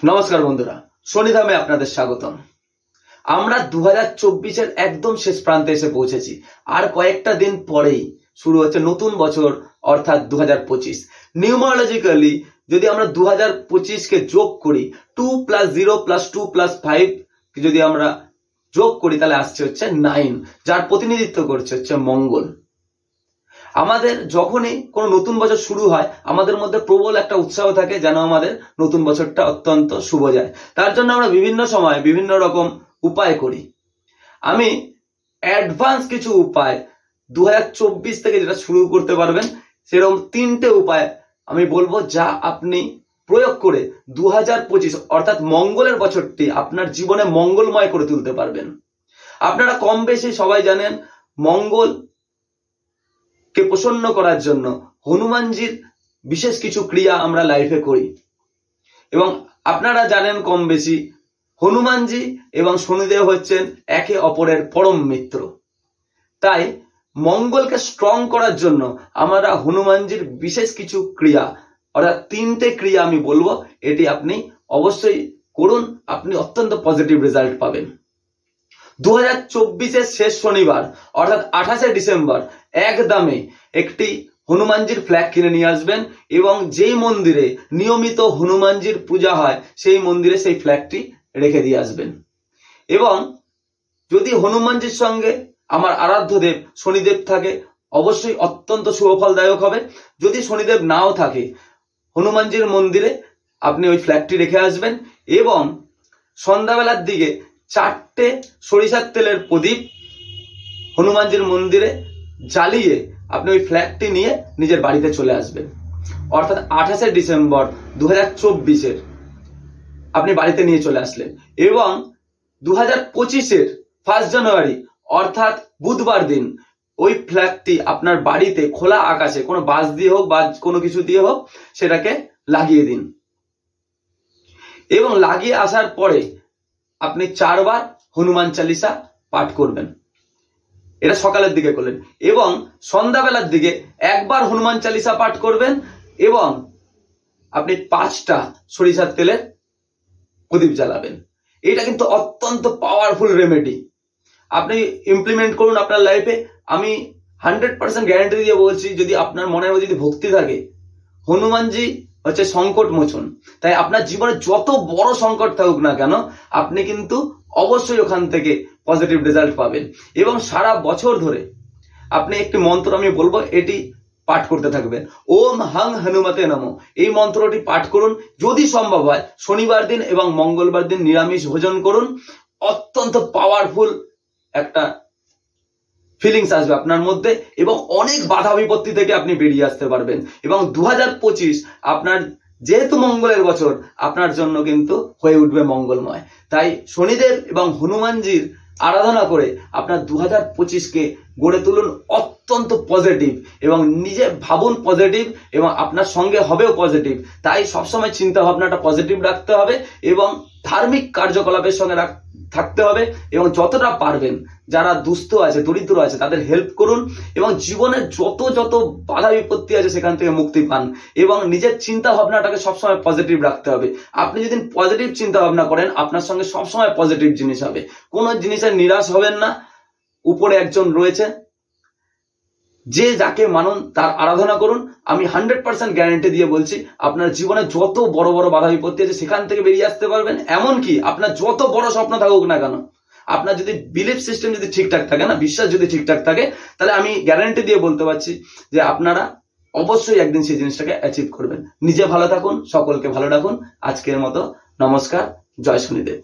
নমস্কার বন্ধুরা, শনিধামে আপনাদের স্বাগতম। আমরা 2024-এর একদম শেষ প্রান্তে এসে পৌঁছেছি। আর কয়েকটা দিন পরেই শুরু হচ্ছে নতুন বছর, অর্থাৎ 2025। নিউমারোলজিক্যালি যদি আমরা 2025-কে যোগ করি, 2 + 0 + 2 + 5 যদি আমরা যোগ করি তাহলে আসছে হচ্ছে 9, যার প্রতিনিধিত্ব করছে হচ্ছে মঙ্গল। আমাদের যখনই কোনো নতুন বছর শুরু হয় আমাদের মধ্যে প্রবল একটা উৎসাহ থাকে যেন আমাদের নতুন বছরটা অত্যন্ত শুভ যায়। তার জন্য আমরা বিভিন্ন সময় বিভিন্ন রকম উপায় করি। আমি অ্যাডভান্স কিছু উপায় 2024 থেকে যেটা শুরু করতে পারবেন সেরকম 3টে উপায় আমি বলবো, যা আপনি প্রয়োগ করে 2025 অর্থাৎ মঙ্গলের বছরটি আপনার জীবনে মঙ্গলময় করে তুলতে পারবেন। আপনারা কম বেশি সবাই জানেন, মঙ্গল কে প্রসন্ন করার জন্য হনুমানজির বিশেষ কিছু ক্রিয়া আমরা লাইফে করি। এবং আপনারা জানেন কম বেশি, হনুমানজি এবং শনিদেব হচ্ছেন একে অপরের পরম মিত্র। তাই মঙ্গলকে স্ট্রং করার জন্য আমরা হনুমানজির বিশেষ কিছু ক্রিয়া, অর্থাৎ 3টে ক্রিয়া আমি বলবো, এটি আপনি অবশ্যই করুন, আপনি অত্যন্ত পজিটিভ রেজাল্ট পাবেন। 2024-এর শেষ শনিবার অর্থাৎ 28শে ডিসেম্বর একদমে একটি হনুমানজির ফ্ল্যাগ কিনে নিয়ে আসবেন এবং যেই মন্দিরে নিয়মিত হনুমানজির পূজা হয় সেই মন্দিরে সেই ফ্ল্যাগটি রেখে দিয়ে আসবেন। এবং যদি হনুমানজির সঙ্গে আমার আরাধ্য দেব শনিদেব থাকে অবশ্যই অত্যন্ত শুভফলদায়ক হবে। যদি শনিদেব নাও থাকে, হনুমানজির মন্দিরে আপনি ওই ফ্ল্যাগটি রেখে আসবেন এবং সন্ধ্যাবেলার দিকে 4টে সরিষার তেলের প্রদীপ হনুমানজির মন্দিরে জ্বালিয়ে আপনি ওই ফ্ল্যাগটি নিয়ে নিজের বাড়িতে চলে আসবেন। অর্থাৎ 28শে ডিসেম্বর 2024-এর আপনি বাড়িতে নিয়ে চলে আসলেন এবং 2025-এর 1 জানুয়ারি অর্থাৎ বুধবার দিন ওই ফ্ল্যাগটি আপনার বাড়িতে খোলা আকাশে কোনো বাঁশ দিয়ে হোক বা কোনো কিছু দিয়ে হোক সেটাকে লাগিয়ে দিন। এবং লাগিয়ে আসার পরে আপনি 4 বার হনুমান চালিসা পাঠ করবেন। এটা সকালের দিকে করলেন এবং সন্ধ্যাবেলার দিকে 1 বার হনুমান চালিসা পাঠ করবেন এবং আপনি 5টা সরিষার তেলের প্রদীপ জ্বালাবেন। এটা কিন্তু অত্যন্ত পাওয়ারফুল রেমেডি, আপনি ইমপ্লিমেন্ট করুন আপনার লাইফে। আমি 100% গ্যারান্টি দিয়ে বলছি, যদি আপনার মনের মধ্যে যদি ভক্তি থাকে, হনুমানজি হচ্ছে সংকট মোচন। তাই আপনার জীবনে যত বড় সংকট থাকুক না কেন, আপনি কিন্তু অবশ্যই ওখান থেকে পজিটিভ রেজাল্ট পাবেন। এবং সারা বছর ধরে আপনি একটি মন্ত্র আমি বলবো, এটি পাঠ করতে থাকবেন। ওম হাং হনুমতে নমঃ, এই মন্ত্রটি পাঠ করুন। যদি সম্ভব হয় শনিবার দিন এবং মঙ্গলবার দিন নিরামিষ ভোজন করুন। অত্যন্ত পাওয়ারফুল একটা ফিলিংস আসবে আপনার মধ্যে এবং অনেক বাধা বিপত্তি থেকে আপনি বেরিয়ে আসতে পারবেন। এবং 2025 আপনার যেহেতু মঙ্গলের বছর, আপনার জন্য কিন্তু হয়ে উঠবে মঙ্গলময়। তাই শনিদেব এবং হনুমানজির আরাধনা করে আপনার 2025-কে গড়ে তুলুন অত্যন্ত পজিটিভ এবং নিজে ভাবুন পজিটিভ এবং আপনার সঙ্গে হবেও পজিটিভ। তাই সবসময় চিন্তা ভাবনাটা পজিটিভ রাখতে হবে এবং ধার্মিক কার্যকলাপের সঙ্গে থাকতে হবে এবং যতটা পারবেন যারা দুস্থ আছে, দরিদ্র আছে, তাদের হেল্প করুন এবং জীবনের যত বাধা বিপত্তি আছে সেখান থেকে মুক্তি পান এবং নিজের চিন্তা ভাবনাটাকে সবসময় পজিটিভ রাখতে হবে। আপনি যদি পজিটিভ চিন্তা ভাবনা করেন আপনার সঙ্গে সবসময় পজিটিভ জিনিস হবে, কোনো জিনিসে নিরাশ হবেন না। উপরে একজন রয়েছে, যে যাকে মানুন তার আরাধনা করুন। আমি 100% গ্যারান্টি দিয়ে বলছি, আপনার জীবনে যত বড় বাধা বিপত্তি আছে সেখান থেকে বেরিয়ে আসতে পারবেন। এমনকি আপনার যত বড় স্বপ্ন থাকুক না কেন, আপনার যদি বিলিফ সিস্টেম যদি ঠিকঠাক থাকে না, বিশ্বাস যদি ঠিকঠাক থাকে, তাহলে আমি গ্যারান্টি দিয়ে বলতে পারছি যে আপনারা অবশ্যই একদিন সেই জিনিসটাকে অ্যাচিভ করবেন। নিজে ভালো থাকুন, সকলকে ভালো রাখুন। আজকের মতো নমস্কার, জয় শনিদেব।